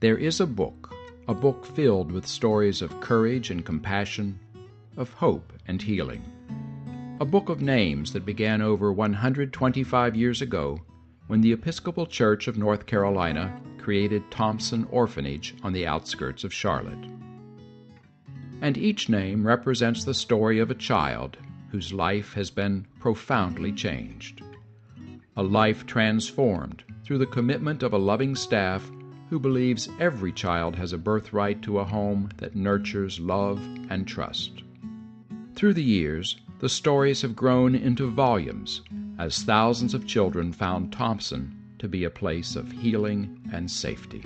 There is a book filled with stories of courage and compassion, of hope and healing. A book of names that began over 125 years ago when the Episcopal Church of North Carolina created Thompson Orphanage on the outskirts of Charlotte. And each name represents the story of a child whose life has been profoundly changed. A life transformed through the commitment of a loving staff who believes every child has a birthright to a home that nurtures love and trust. Through the years, the stories have grown into volumes as thousands of children found Thompson to be a place of healing and safety.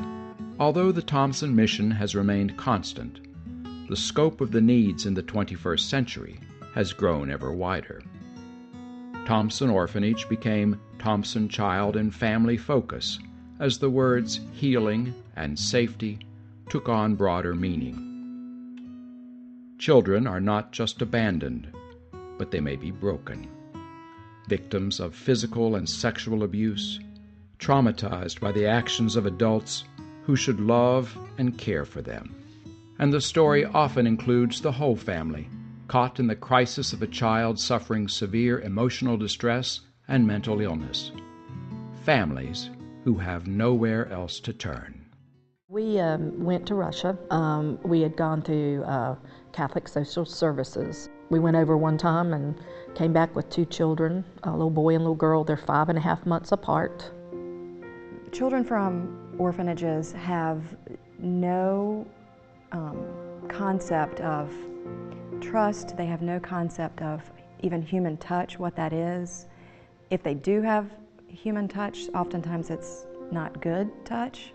Although the Thompson mission has remained constant, the scope of the needs in the 21st century has grown ever wider. Thompson Orphanage became Thompson Child and Family Focus as the words healing and safety took on broader meaning. Children are not just abandoned, but they may be broken. Victims of physical and sexual abuse, traumatized by the actions of adults who should love and care for them. And the story often includes the whole family, caught in the crisis of a child suffering severe emotional distress and mental illness. Families who have nowhere else to turn. We went to Russia. We had gone through Catholic Social Services. We went over one time and came back with 2 children, a little boy and a little girl. They're 5.5 months apart. Children from orphanages have no concept of trust. They have no concept of even human touch, what that is. If they do have human touch, oftentimes it's not good touch.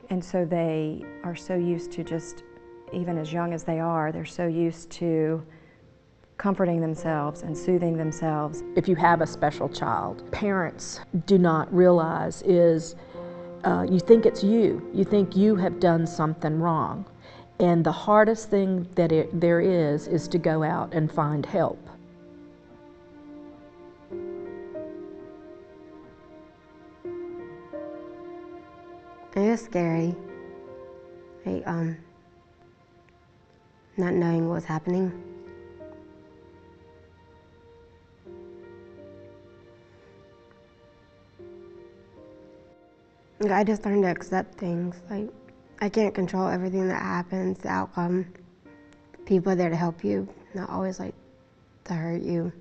And so they are so used to just, even as young as they are, they're so used to comforting themselves and soothing themselves. If you have a special child, parents do not realize is you think it's you. You think you have done something wrong. And the hardest thing that there is to go out and find help. It was scary, like, not knowing what was happening. Like, I just learned to accept things. Like, I can't control everything that happens, the outcome. People are there to help you, not always like to hurt you.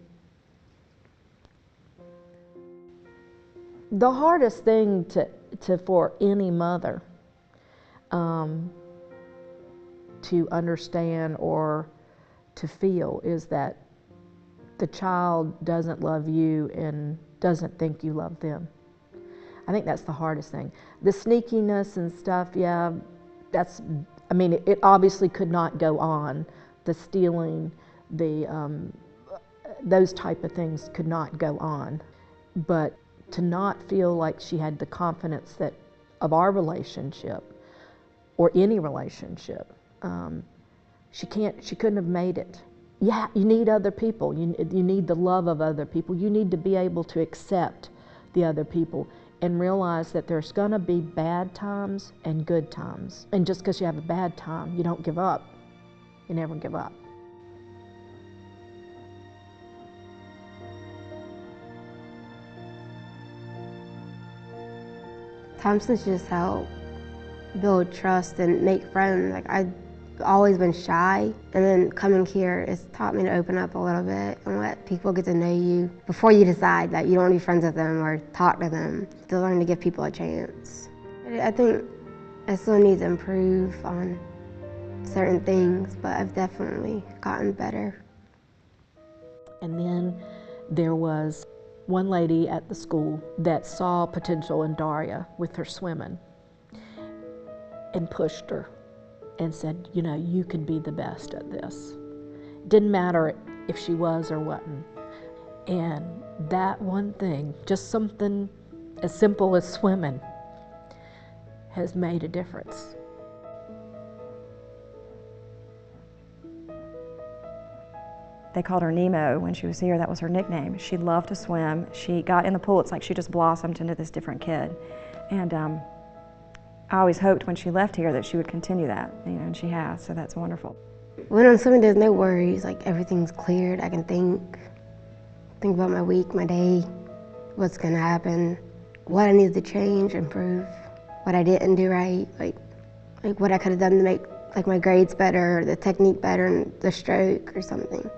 The hardest thing for any mother to understand or to feel is that the child doesn't love you and doesn't think you love them. I think that's the hardest thing. The sneakiness and stuff, yeah, it obviously could not go on. The stealing, those type of things could not go on. But to not feel like she had the confidence of our relationship or any relationship, she couldn't have made it. Yeah, you need other people. You need the love of other people. You need to be able to accept the other people and realize that there's going to be bad times and good times. And just because you have a bad time, you don't give up. You never give up. Thompson's just help build trust and make friends. Like, I've always been shy, and then coming here has taught me to open up a little bit and let people get to know you before you decide that you don't want to be friends with them or talk to them. To learn to give people a chance. I think I still need to improve on certain things, but I've definitely gotten better. And then there was one lady at the school that saw potential in Darya with her swimming and pushed her and said, you know, you can be the best at this. Didn't matter if she was or wasn't. And that one thing, just something as simple as swimming, has made a difference. They called her Nemo when she was here. That was her nickname. She loved to swim. She got in the pool. It's like she just blossomed into this different kid. And I always hoped when she left here that she would continue that, and she has, so that's wonderful. When I'm swimming, there's no worries. Like, everything's cleared. I can think about my week, my day, what's gonna happen, what I need to change, improve, what I didn't do right, like what I could have done to make like my grades better, or the technique better, and the stroke or something.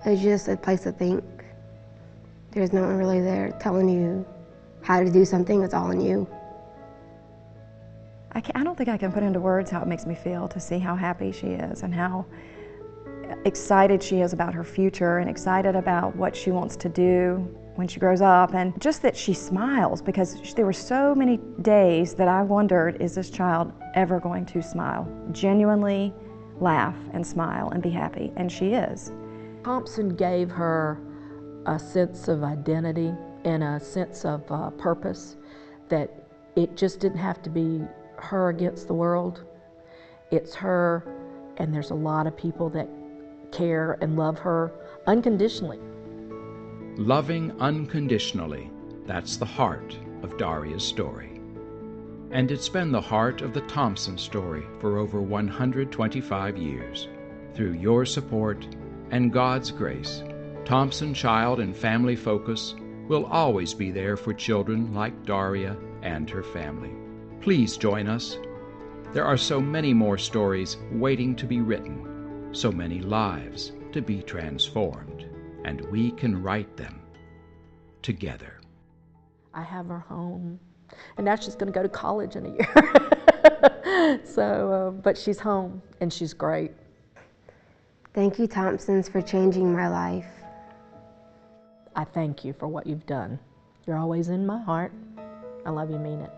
It's just a place to think. There's no one really there telling you how to do something. It's all in you. I don't think I can put into words how it makes me feel to see how happy she is and how excited she is about her future and excited about what she wants to do when she grows up, and just that she smiles, because there were so many days that I wondered, is this child ever going to smile? Genuinely laugh and smile and be happy, and she is. Thompson gave her a sense of identity and a sense of purpose, that it just didn't have to be her against the world. It's her, and there's a lot of people that care and love her unconditionally. Loving unconditionally, that's the heart of Darya's story. And it's been the heart of the Thompson story for over 125 years. Through your support and God's grace, Thompson Child and Family Focus will always be there for children like Darya and her family. Please join us. There are so many more stories waiting to be written, so many lives to be transformed, and we can write them together. I have her home, and now she's going to go to college in a year. But she's home, and she's great. Thank you, Thompsons, for changing my life. I thank you for what you've done. You're always in my heart. I love you, mean it.